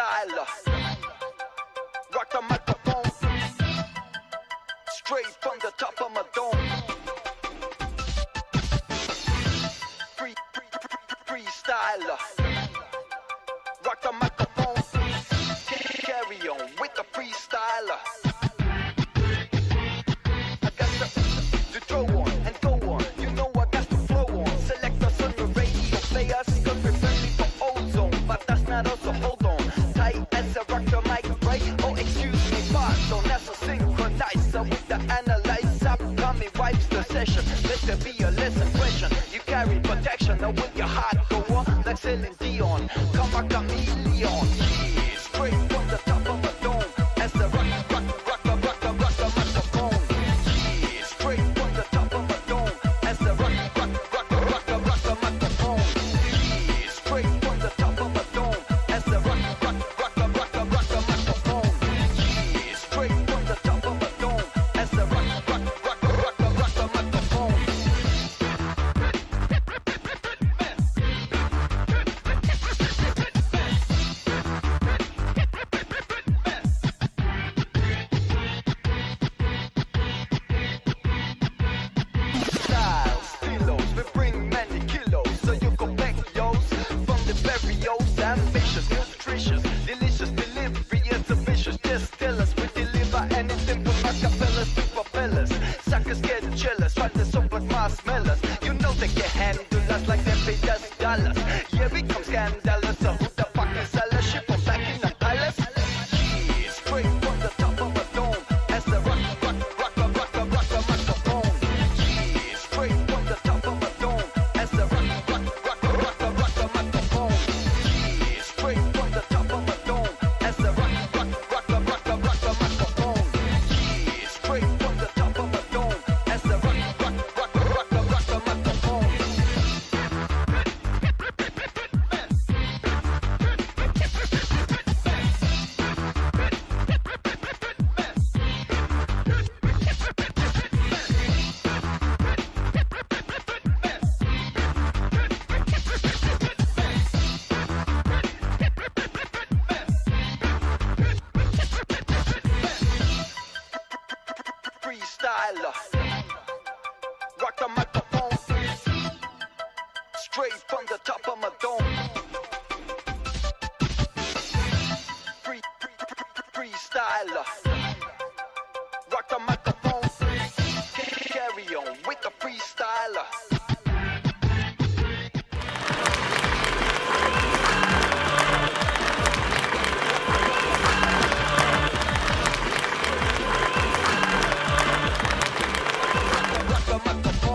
freestyler. Rock the microphone, straight from the top of my dome. Freestyler. Rock the microphone, carry on with the freestyler. I got to throw on and go on. You know I got to flow on. Select us on the radio, play us cause we're friendly for ozone. But that's not us, so hold on. Tight as a rock the mic, right? Oh, excuse me, pardon. That's a synchronizer with the analyzer. Coming wipes the session. Let there be a lesson question. You carry protection, now with your heart go on. Like Celine Dion, come a chameleon. Yeah, straight from the top of a dome. As the rock the microphone. Yeah, straight from the top of a dome. As the rock the microphone. Yeah, straight from the top of a dome. As the rock the microphone. Yeah, straight from the top of a dome. As the rock the microphone. Styles, kilos, we bring many kilos, so you go back yo's from the barrios, ambitious, nutritious, delicious delivery is ambitious. Just tell us we deliver anything from acapellas to propellers. Suckers get jealous, try to soap like marshmallows. You know they can handle us like they paid us dollars. Yeah, we come scandalous, so who the fuck is sellers? Ship them back in the palace. Yeah, straight from the top of a dome, as the rock the microphone. Yeah, straight from the top of a dome, as the rock the microphone. Yeah, straight from the top of a dome, as the rock the microphone. Yeah, straight from the top of a dome, as the rock the microphone. Freestyler. Rock the microphone, straight from the top of my dome. Freestyler. Rock the microphone, carry on with the freestyler. Rock the microphone.